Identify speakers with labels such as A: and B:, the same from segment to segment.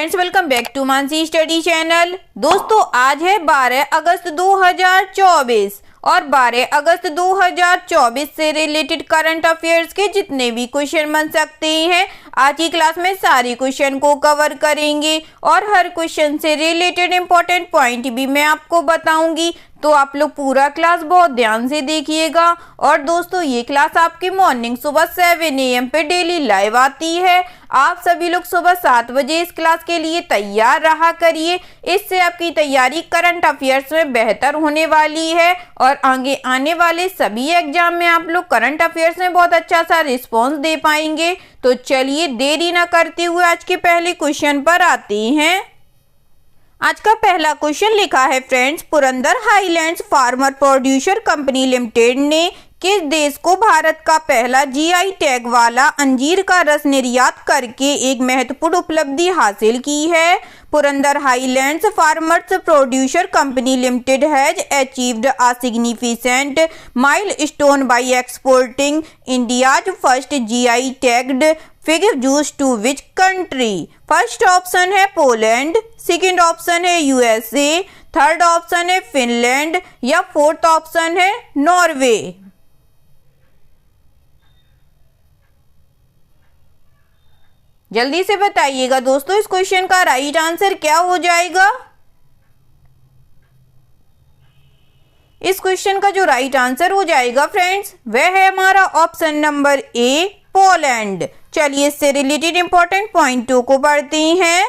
A: Friends, welcome back to Mansi study channel. दोस्तों, आज है 12 अगस्त 2024 और 12 अगस्त 2024 से रिलेटेड करंट अफेयर्स के जितने भी क्वेश्चन बन सकते हैं, आज की क्लास में सारे क्वेश्चन को कवर करेंगे और हर क्वेश्चन से रिलेटेड इंपॉर्टेंट पॉइंट भी मैं आपको बताऊंगी। तो आप लोग पूरा क्लास बहुत ध्यान से देखिएगा। और दोस्तों, ये क्लास आपकी मॉर्निंग सुबह 7 AM पे डेली लाइव आती है। आप सभी लोग सुबह 7 बजे इस क्लास के लिए तैयार रहा करिए। इससे आपकी तैयारी करंट अफेयर्स में बेहतर होने वाली है और आगे आने वाले सभी एग्जाम में आप लोग करंट अफेयर्स में बहुत अच्छा सा रिस्पॉन्स दे पाएंगे। तो चलिए देरी ना करते हुए आज के पहले क्वेश्चन पर आते हैं। आज का पहला क्वेश्चन लिखा है friends, Purandar highlands farmer producer company limited ने किस देश को भारत का पहला GI टैग वाला अंजीर का रस निर्यात करके एक महत्वपूर्ण उपलब्धि हासिल की है? Purandar highlands farmers producer company limited has achieved a significant milestone by exporting India's first GI tagged fig juice to which country? First option है पोलैंड, सेकंड ऑप्शन है USA, थर्ड ऑप्शन है फिनलैंड या फोर्थ ऑप्शन है Norway. जल्दी से बताइएगा दोस्तों, इस क्वेश्चन का राइट आंसर क्या हो जाएगा? इस क्वेश्चन का जो राइट आंसर हो जाएगा फ्रेंड्स, वह है हमारा ऑप्शन नंबर A, पोलैंड। चलिए इससे रिलेटेड इंपॉर्टेंट पॉइंटों को पढ़ते हैं।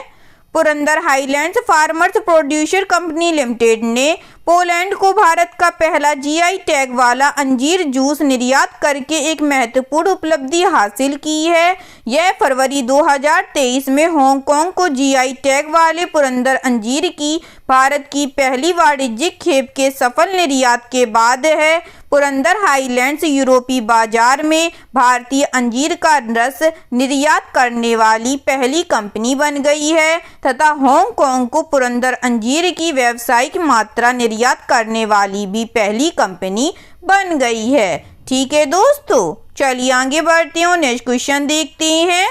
A: Purandar highlands farmers producer company limited ने पोलैंड को भारत का पहला GI टैग वाला अंजीर जूस निर्यात करके एक महत्वपूर्ण उपलब्धि हासिल की है। यह फरवरी 2023 में हांगकांग को GI टैग वाले पुरंदर अंजीर की भारत की पहली वाणिज्यिक खेप के सफल निर्यात के बाद है। पुरंदर हाईलैंड्स यूरोपीय बाजार में भारतीय अंजीर का रस निर्यात करने वाली पहली कंपनी बन गई है तथा हांगकांग को पुरंदर अंजीर की व्यावसायिक मात्रा निर्यात करने वाली भी पहली कंपनी बन गई है। ठीक है दोस्तों, चलिए आगे बढ़ते हैं, नेक्स्ट क्वेश्चन देखते हैं।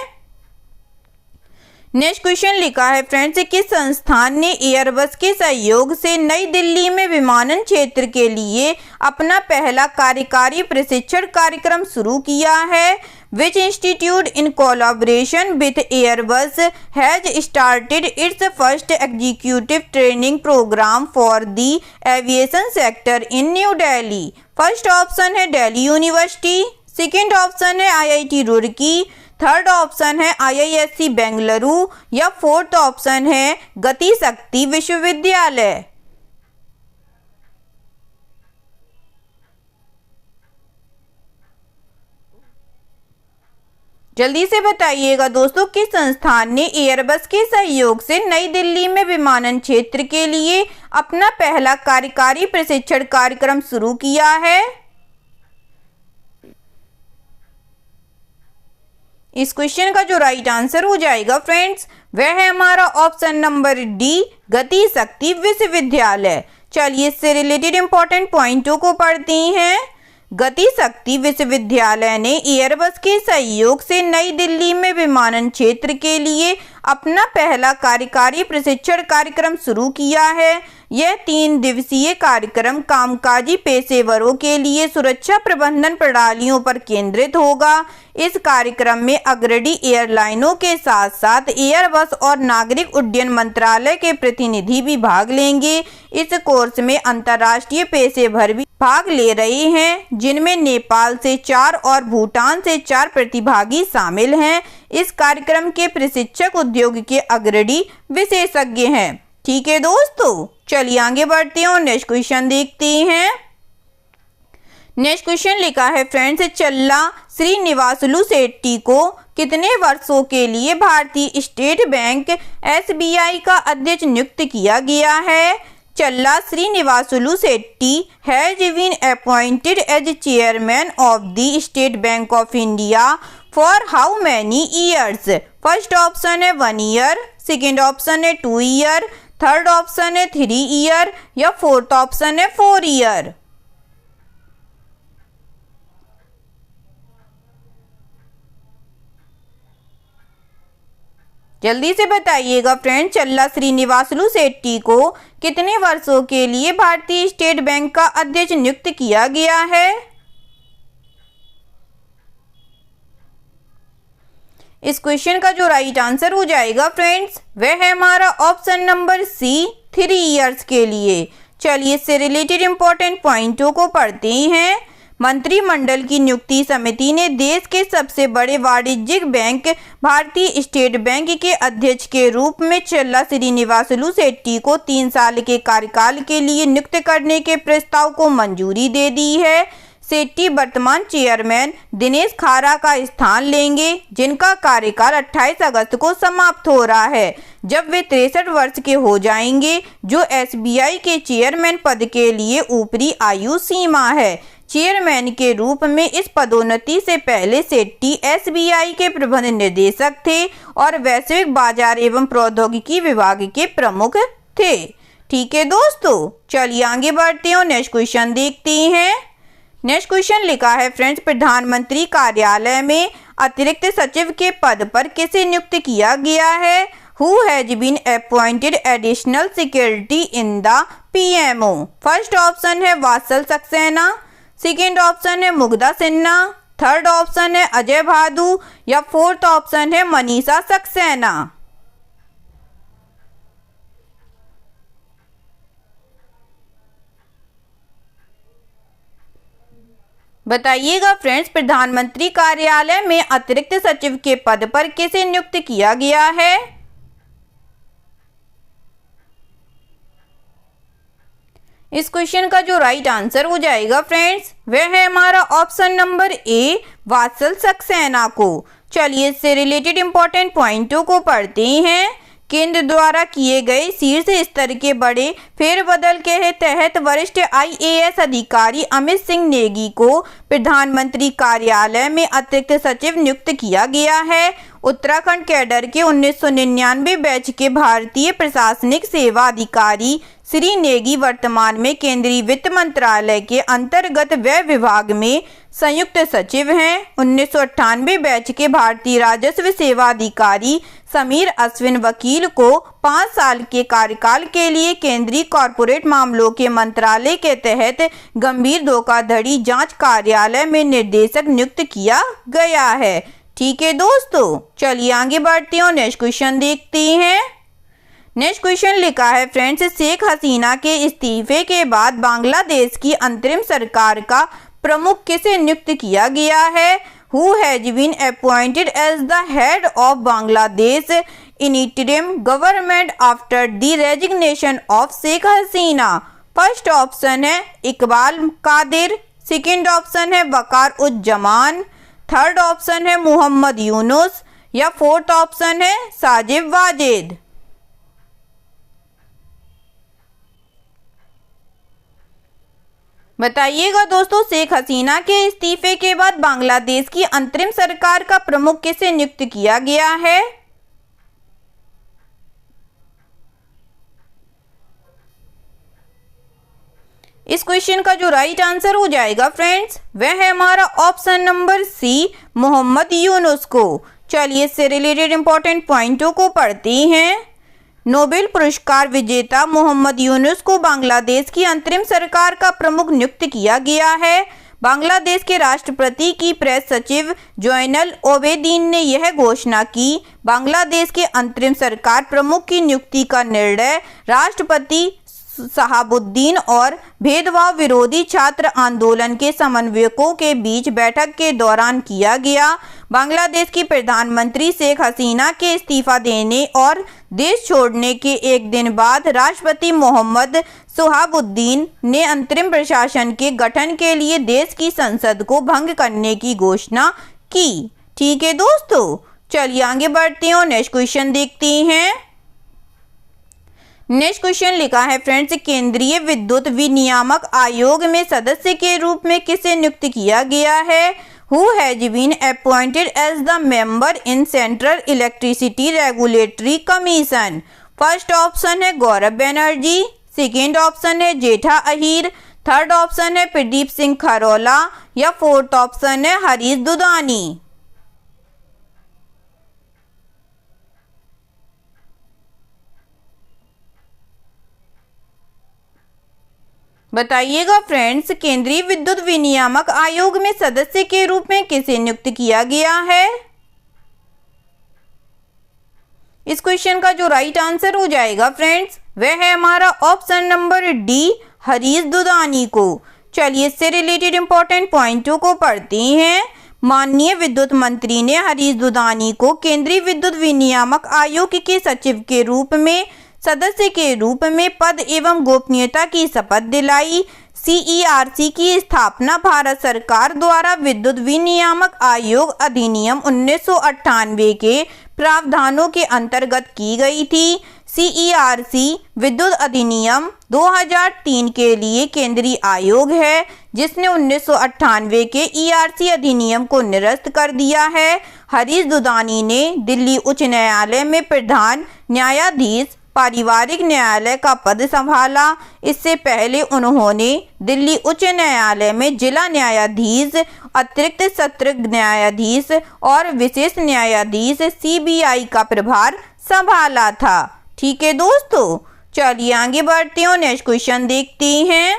A: नेक्स्ट क्वेश्चन लिखा है फ्रेंड्स, किस संस्थान ने एयरबस के सहयोग से नई दिल्ली में विमानन क्षेत्र के लिए अपना पहला कार्यकारी प्रशिक्षण कार्यक्रम शुरू किया है? Which institute in collaboration with Airbus has started its first executive training program for the aviation sector in New Delhi? First option है दिल्ली यूनिवर्सिटी, सेकंड ऑप्शन है IIT रुड़की, थर्ड ऑप्शन है IISc बेंगलुरु या फोर्थ ऑप्शन है गति शक्ति विश्वविद्यालय। जल्दी से बताइएगा दोस्तों, किस संस्थान ने एयरबस के सहयोग से नई दिल्ली में विमानन क्षेत्र के लिए अपना पहला कार्यकारी प्रशिक्षण कार्यक्रम शुरू किया है? इस क्वेश्चन का जो राइट आंसर हो जाएगा फ्रेंड्स, वह है हमारा ऑप्शन नंबर D, गति शक्ति विश्वविद्यालय। चलिए इससे रिलेटेड इंपॉर्टेंट पॉइंटों को पढ़ते हैं। गति शक्ति विश्वविद्यालय ने एयरबस के सहयोग से नई दिल्ली में विमानन क्षेत्र के लिए अपना पहला कार्यकारी प्रशिक्षण कार्यक्रम शुरू किया है। यह 3 दिवसीय कार्यक्रम कामकाजी पेशेवरों के लिए सुरक्षा प्रबंधन प्रणालियों पर केंद्रित होगा। इस कार्यक्रम में अग्रणी एयरलाइनों के साथ साथ एयरबस और नागरिक उड्डयन मंत्रालय के प्रतिनिधि भी भाग लेंगे। इस कोर्स में अंतर्राष्ट्रीय पेशेवर भी भाग ले रहे हैं, जिनमें नेपाल से 4 और भूटान से 4 प्रतिभागी शामिल हैं। इस कार्यक्रम के प्रशिक्षक उद्योग के अग्रणी विशेषज्ञ हैं। ठीक है दोस्तों, चलिए आगे बढ़ते हैं और नेक्स्ट क्वेश्चन देखते हैं। नेक्स्ट क्वेश्चन लिखा है फ्रेंड्स, चल्ला श्रीनिवासलू शेट्टी को कितने वर्षों के लिए भारतीय स्टेट बैंक SBI का अध्यक्ष नियुक्त किया गया है? Challa Srinivasulu Shetty has been appointed as chairman of the State bank of India for how many years? First option है 1 ईयर, सेकेंड ऑप्शन है 2 ईयर, थर्ड ऑप्शन है 3 ईयर या फोर्थ ऑप्शन है 4 ईयर। जल्दी से बताइएगा फ्रेंड्स, चल्ला श्रीनिवासलू शेट्टी को कितने वर्षों के लिए भारतीय स्टेट बैंक का अध्यक्ष नियुक्त किया गया है? इस क्वेश्चन का जो राइट आंसर हो जाएगा फ्रेंड्स, वह है हमारा ऑप्शन नंबर सी, 3 इयर्स के लिए। चलिए इससे रिलेटेड इंपॉर्टेंट पॉइंटों को पढ़ते हैं। मंत्रिमंडल की नियुक्ति समिति ने देश के सबसे बड़े वाणिज्यिक बैंक भारतीय स्टेट बैंक के अध्यक्ष के रूप में चल्ला श्रीनिवासलू शेट्टी को 3 साल के कार्यकाल के लिए नियुक्त करने के प्रस्ताव को मंजूरी दे दी है। शेट्टी वर्तमान चेयरमैन दिनेश खारा का स्थान लेंगे, जिनका कार्यकाल 28 अगस्त को समाप्त हो रहा है, जब वे 63 वर्ष के हो जाएंगे, जो एसबीआई के चेयरमैन पद के लिए ऊपरी आयु सीमा है। चेयरमैन के रूप में इस पदोन्नति से पहले शेट्टी एसबीआई के प्रबंध निदेशक थे और वैश्विक बाजार एवं प्रौद्योगिकी विभाग के प्रमुख थे। ठीक है दोस्तों, चलिए आगे बढ़ते हैं और नेक्स्ट क्वेश्चन देखते हैं। नेक्स्ट क्वेश्चन लिखा है फ्रेंड्स, प्रधानमंत्री कार्यालय में अतिरिक्त सचिव के पद पर किसे नियुक्त किया गया है? Who has been appointed additional secretary in the PMO? First option है वात्सल सक्सेना, सेकेंड ऑप्शन है मुग्धा सिन्हा, थर्ड ऑप्शन है अजय भादु या फोर्थ ऑप्शन है मनीषा सक्सेना। बताइएगा फ्रेंड्स, प्रधानमंत्री कार्यालय में अतिरिक्त सचिव के पद पर किसे नियुक्त किया गया है? इस क्वेश्चन का जो राइट आंसर हो जाएगा फ्रेंड्स, वह है हमारा option number A, Vatsal Saxena को। चलिए इससे रिलेटेड इंपॉर्टेंट पॉइंटों को पढ़ते हैं। केंद्र द्वारा किए गए शीर्ष स्तर के बड़े फेरबदल के तहत वरिष्ठ आईएएस अधिकारी अमित सिंह नेगी को प्रधानमंत्री कार्यालय में अतिरिक्त सचिव नियुक्त किया गया है। उत्तराखंड कैडर के 1999 बैच के भारतीय प्रशासनिक सेवा अधिकारी श्री नेगी वर्तमान में केंद्रीय वित्त मंत्रालय के अंतर्गत व्यय विभाग में संयुक्त सचिव हैं। 1998 बैच के भारतीय राजस्व सेवा अधिकारी समीर अश्विन वकील को 5 साल के कार्यकाल के लिए केंद्रीय कॉरपोरेट मामलों के मंत्रालय के तहत गंभीर धोखाधड़ी जांच कार्यालय में निर्देशक नियुक्त किया गया है। ठीक है दोस्तों, चलिए आगे बढ़ते हैं और नेक्स्ट क्वेश्चन देखते हैं। नेक्स्ट क्वेश्चन लिखा है फ्रेंड्स, शेख हसीना के इस्तीफे के बाद बांग्लादेश की अंतरिम सरकार का प्रमुख किसे नियुक्त किया गया है? Who has been appointed as the head of Bangladesh interim government after the resignation of Sheikh Hasina? First option है इकबाल कादिर, सेकेंड ऑप्शन है वकार उज जमान, थर्ड ऑप्शन है मोहम्मद यूनुस या फोर्थ ऑप्शन है साजिब वाजिद। बताइएगा दोस्तों, शेख हसीना के इस्तीफे के बाद बांग्लादेश की अंतरिम सरकार का प्रमुख किसे नियुक्त किया गया है? इस क्वेश्चन का जो राइट आंसर हो जाएगा फ्रेंड्स, वह है हमारा option number C, Mohammad Yunus को। चलिए इससे रिलेटेड इंपॉर्टेंट पॉइंटों को पढ़ते हैं। नोबेल पुरस्कार विजेता मोहम्मद यूनुस को बांग्लादेश की अंतरिम सरकार का प्रमुख नियुक्त किया गया है। बांग्लादेश के राष्ट्रपति की प्रेस सचिव जोइनल ओबेदीन ने यह घोषणा की। बांग्लादेश के अंतरिम सरकार प्रमुख की नियुक्ति का निर्णय राष्ट्रपति शहाबुद्दीन और भेदभाव विरोधी छात्र आंदोलन के समन्वयकों के बीच बैठक के दौरान किया गया। बांग्लादेश की प्रधानमंत्री शेख हसीना के इस्तीफा देने और देश छोड़ने के एक दिन बाद राष्ट्रपति मोहम्मद शहाबुद्दीन ने अंतरिम प्रशासन के गठन के लिए देश की संसद को भंग करने की घोषणा की। ठीक है दोस्तों, चलिए आगे बढ़ते हैं और नेक्स्ट क्वेश्चन देखते हैं। नेक्स्ट क्वेश्चन लिखा है फ्रेंड्स, केंद्रीय विद्युत विनियामक आयोग में सदस्य के रूप में किसे नियुक्त किया गया है? Who has been appointed as the member in Central Electricity Regulatory Commission? First option है गौरव बनर्जी, सेकेंड ऑप्शन है जेठा अहीर, थर्ड ऑप्शन है प्रदीप सिंह खरोला या फोर्थ ऑप्शन है हरीश दुधानी। बताइएगा फ्रेंड्स, केंद्रीय विद्युत विनियामक आयोग में सदस्य के रूप में किसे नियुक्त किया गया है? इस क्वेश्चन का जो राइट आंसर हो जाएगा फ्रेंड्स, वह है हमारा option number D, Harish Dudhani को। चलिए इससे रिलेटेड इंपॉर्टेंट पॉइंटों को पढ़ते हैं। माननीय विद्युत मंत्री ने हरीश दुधानी को केंद्रीय विद्युत विनियामक आयोग के सचिव के रूप में सदस्य के रूप में पद एवं गोपनीयता की शपथ दिलाई। CERC की स्थापना भारत सरकार द्वारा विद्युत विनियामक आयोग अधिनियम 1998 के प्रावधानों के अंतर्गत की गई थी। CERC विद्युत अधिनियम 2003 के लिए केंद्रीय आयोग है, जिसने 1998 के ERC अधिनियम को निरस्त कर दिया है। हरीश दुधानी ने दिल्ली उच्च न्यायालय में प्रधान न्यायाधीश पारिवारिक न्यायालय का पद संभाला। इससे पहले उन्होंने दिल्ली उच्च न्यायालय में जिला न्यायाधीश, अतिरिक्त सत्र न्यायाधीश और विशेष न्यायाधीश CBI का प्रभार संभाला था। ठीक है दोस्तों, चलिए आगे बढ़ते हैं, नेक्स्ट क्वेश्चन देखते हैं।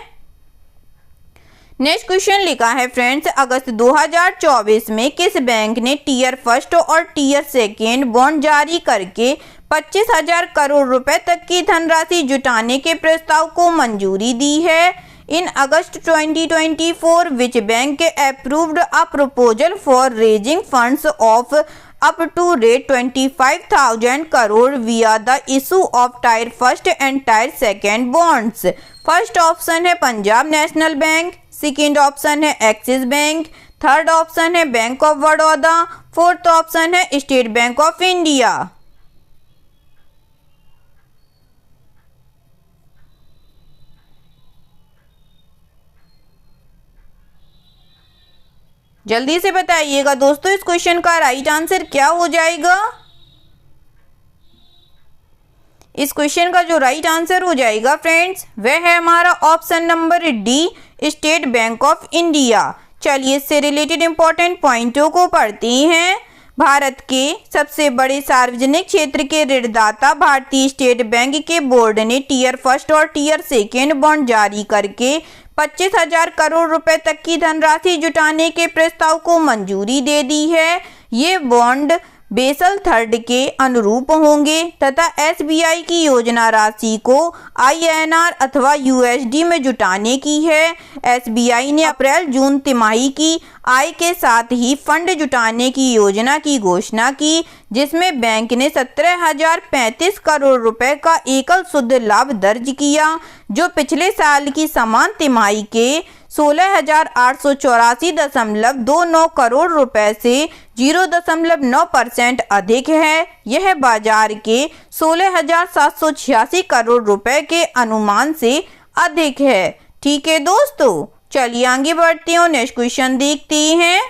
A: नेक्स्ट क्वेश्चन लिखा है फ्रेंड्स, अगस्त 2024 में किस बैंक ने टीयर फर्स्ट और टीयर सेकेंड बॉन्ड जारी करके 25,000 करोड़ रुपए तक की धनराशि जुटाने के प्रस्ताव को मंजूरी दी है? In August 2024 which bank approved a proposal for raising funds of up to rate 25,000 crore via the issue of tier first and tier second bonds. First option है Punjab national bank, second option है एक्सिस बैंक, थर्ड ऑप्शन है bank of Baroda, fourth option है state bank of India. जल्दी से बताइएगा दोस्तों, इस question का राइट आंसर क्या हो जाएगा? इस क्वेश्चन का जो राइट आंसर हो जाएगा फ्रेंड्स, वह है हमारा option number D, state bank of India. चलिए इससे रिलेटेड इंपॉर्टेंट पॉइंटों को पढ़ते हैं। भारत के सबसे बड़े सार्वजनिक क्षेत्र के ऋणदाता भारतीय स्टेट बैंक के बोर्ड ने टीयर फर्स्ट और टीयर सेकेंड बॉन्ड जारी करके 25,000 करोड़ रुपए तक की धनराशि जुटाने के प्रस्ताव को मंजूरी दे दी है। ये बॉन्ड बेसल थर्ड के अनुरूप होंगे तथा SBI की योजना राशि को INR अथवा USD में जुटाने की है। SBI ने अप्रैल जून तिमाही की आय के साथ ही फंड जुटाने की योजना की घोषणा की, जिसमें बैंक ने 17,035 करोड़ रुपए का एकल शुद्ध लाभ दर्ज किया, जो पिछले साल की समान तिमाही के 16,884.29 करोड़ रुपए से 0.9% अधिक है। यह बाजार के 16,786 करोड़ रुपए के अनुमान से अधिक है। ठीक है दोस्तों, चलिए आगे बढ़ते हैं, नेक्स्ट क्वेश्चन देखते हैं।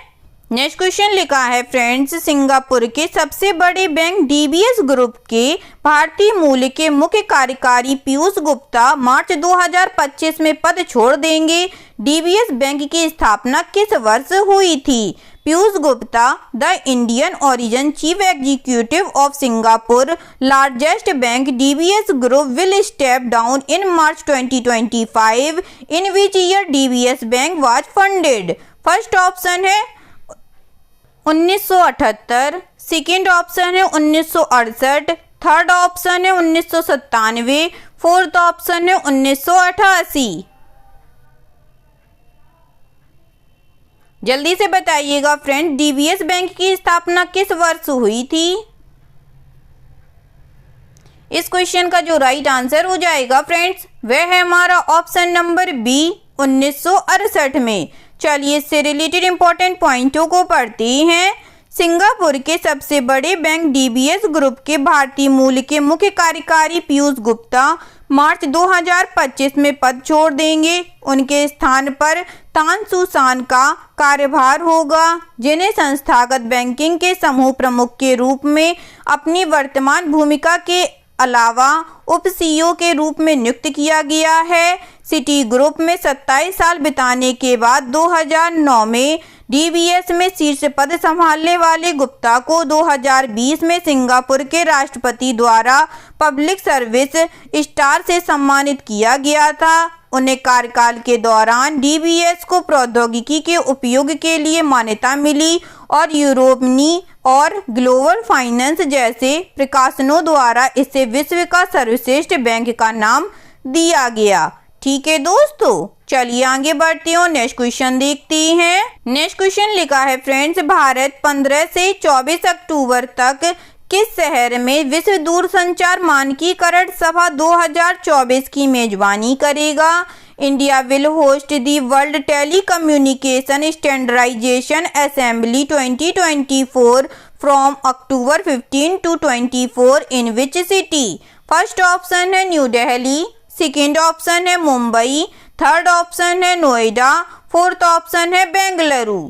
A: नेक्स्ट क्वेश्चन लिखा है फ्रेंड्स, सिंगापुर के सबसे बड़े बैंक DBS ग्रुप के भारतीय मूल के मुख्य कार्यकारी पीयूष गुप्ता मार्च 2025 में पद छोड़ देंगे। DBS बैंक की स्थापना किस वर्ष हुई थी? Piyush Gupta, the Indian origin chief executive of Singapore largest bank DBS group will step down in March 2025। In which year DBS bank was funded? First option है 1978, सेकेंड ऑप्शन है 1968, थर्ड ऑप्शन है 1997, fourth option है 1988। जल्दी से बताइएगा friend, DBS bank की स्थापना किस वर्ष हुई थी? इस क्वेश्चन का जो राइट आंसर हो जाएगा फ्रेंड्स, वह है हमारा ऑप्शन नंबर बी, 1968 में। चलिए इससे रिलेटेड इंपॉर्टेंट पॉइंटों को पढ़ते हैं। सिंगापुर के सबसे बड़े बैंक DBS ग्रुप के भारतीय मूल के मुख्य कार्यकारी पीयूष गुप्ता मार्च 2025 में पद छोड़ देंगे। उनके स्थान पर तान सू सान का कार्यभार होगा, जिन्हें संस्थागत बैंकिंग के समूह प्रमुख के रूप में अपनी वर्तमान भूमिका के अलावा उप CEO के रूप में नियुक्त किया गया है। सिटी ग्रुप में 27 साल बिताने के बाद 2009 में DBS में शीर्ष पद संभालने वाले गुप्ता को 2020 में सिंगापुर के राष्ट्रपति द्वारा पब्लिक सर्विस स्टार से सम्मानित किया गया था। उन्हें कार्यकाल के दौरान DBS को प्रौद्योगिकी के उपयोग के लिए मान्यता मिली और यूरोपीय और ग्लोबल फाइनेंस जैसे प्रकाशनों द्वारा इसे विश्व का सर्वश्रेष्ठ बैंक का नाम दिया गया। ठीक है दोस्तों, चलिए आगे बढ़ते हैं, नेक्स्ट क्वेश्चन देखते हैं। नेक्स्ट क्वेश्चन लिखा है फ्रेंड्स, भारत 15 से 24 अक्टूबर तक किस शहर में विश्व दूरसंचार मानकीकरण सभा 2024 की मेजबानी करेगा? India will host the world telecommunication standardisation assembly 2024 from October 15 to 24 in which city? First option है न्यू दिल्ली, सेकेंड ऑप्शन है मुंबई, थर्ड ऑप्शन है नोएडा, फोर्थ ऑप्शन है बेंगलुरु।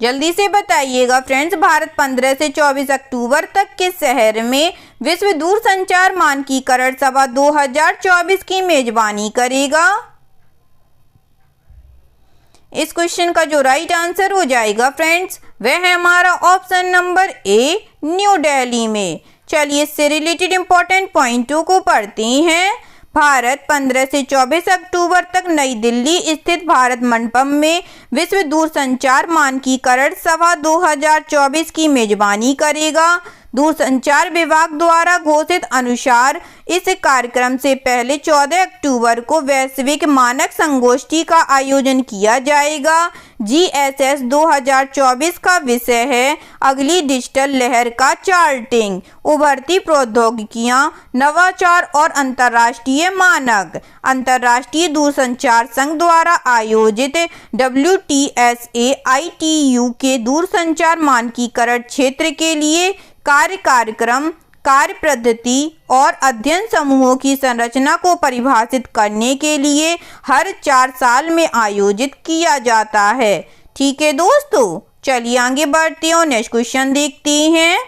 A: जल्दी से बताइएगा फ्रेंड्स, भारत 15 से 24 अक्टूबर तक किस शहर में विश्व दूरसंचार मानकीकरण सभा 2024 की मेजबानी करेगा? इस क्वेश्चन का जो राइट आंसर हो जाएगा फ्रेंड्स, वह है हमारा option number A, new Delhi में। चलिए इससे रिलेटेड इंपॉर्टेंट पॉइंटों को पढ़ते हैं। भारत 15 से 24 अक्टूबर तक नई दिल्ली स्थित भारत मंडपम में विश्व दूरसंचार मानकीकरण सभा 2024 की मेजबानी करेगा। दूरसंचार विभाग द्वारा घोषित अनुसार इस कार्यक्रम से पहले 14 अक्टूबर को वैश्विक मानक संगोष्ठी का आयोजन किया जाएगा। GSS 2024 का विषय है अगली डिजिटल लहर का चार्टिंग, उभरती प्रौद्योगिकियां, नवाचार और अंतर्राष्ट्रीय मानक। अंतर्राष्ट्रीय दूरसंचार संघ द्वारा आयोजित WTSA ITU के दूरसंचार मानकीकरण क्षेत्र के लिए कार्यक्रम, कार्य पद्धति और अध्ययन समूहों की संरचना को परिभाषित करने के लिए हर 4 साल में आयोजित किया जाता है। ठीक है दोस्तों, चलिए आगे बढ़ते हैं, नेक्स्ट क्वेश्चन देखते हैं।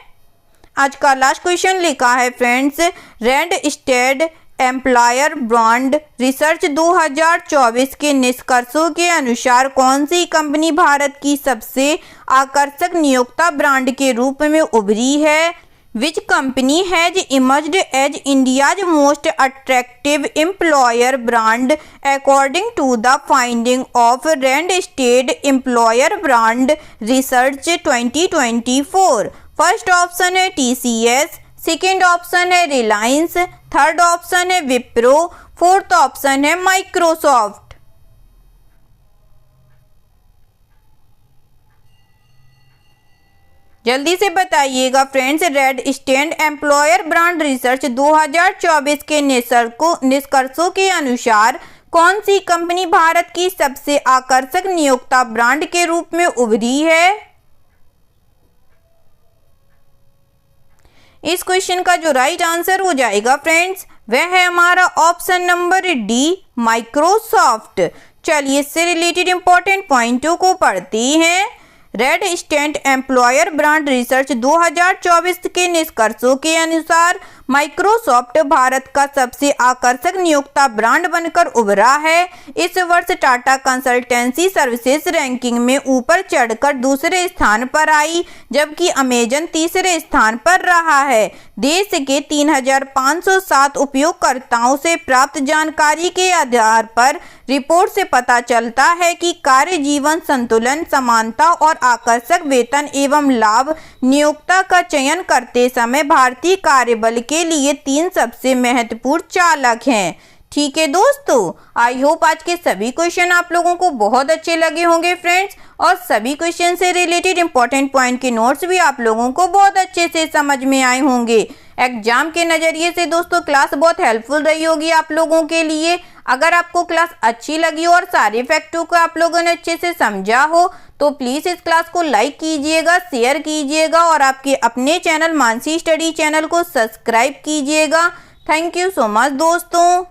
A: आज का लास्ट क्वेश्चन लिखा है फ्रेंड्स, रैंडस्टेड एम्प्लॉयर ब्रांड रिसर्च 2024 के निष्कर्षों के अनुसार कौन सी कंपनी भारत की सबसे आकर्षक नियोक्ता ब्रांड के रूप में उभरी है? Which company has emerged as India's most attractive employer brand according to the finding of Randstad Employer Brand Research 2024? First option है TCS, सेकेंड ऑप्शन है रिलायंस, थर्ड ऑप्शन है विप्रो, फोर्थ ऑप्शन है माइक्रोसॉफ्ट। जल्दी से बताइएगा फ्रेंड्स, रैंडस्टेड एम्प्लॉयर ब्रांड रिसर्च 2024 के निष्कर्षों के अनुसार कौन सी कंपनी भारत की सबसे आकर्षक नियोक्ता ब्रांड के रूप में उभरी है? इस क्वेश्चन का जो राइट आंसर हो जाएगा फ्रेंड्स, वह है हमारा ऑप्शन नंबर डी, माइक्रोसॉफ्ट। चलिए इससे रिलेटेड इंपॉर्टेंट पॉइंटों को पढ़ते हैं। रैंडस्टेड एम्प्लॉयर ब्रांड रिसर्च 2024 के निष्कर्षों के अनुसार माइक्रोसॉफ्ट भारत का सबसे आकर्षक नियोक्ता ब्रांड बनकर उभरा है। इस वर्ष टाटा कंसल्टेंसी सर्विसेज रैंकिंग में ऊपर चढ़कर दूसरे स्थान पर आई, जबकि अमेजन तीसरे स्थान पर रहा है। देश के 3507 उपयोगकर्ताओं से प्राप्त जानकारी के आधार पर रिपोर्ट से पता चलता है कि कार्य जीवन संतुलन, समानता और आकर्षक वेतन एवं लाभ नियोक्ता का चयन करते समय भारतीय कार्यबल के लिए 3 सबसे महत्वपूर्ण चालक हैं। ठीक है दोस्तों, आई होप आज के सभी क्वेश्चन आप लोगों को बहुत अच्छे लगे होंगे फ्रेंड्स, और सभी क्वेश्चन से रिलेटेड इंपॉर्टेंट पॉइंट के नोट्स भी आप लोगों को बहुत अच्छे से समझ में आए होंगे। एग्जाम के नज़रिए से दोस्तों क्लास बहुत हेल्पफुल रही होगी आप लोगों के लिए। अगर आपको क्लास अच्छी लगी हो और सारे फैक्टों को आप लोगों ने अच्छे से समझा हो तो प्लीज़ इस क्लास को लाइक कीजिएगा, शेयर कीजिएगा और आपके अपने चैनल मानसी स्टडी चैनल को सब्सक्राइब कीजिएगा। थैंक यू सो मच दोस्तों।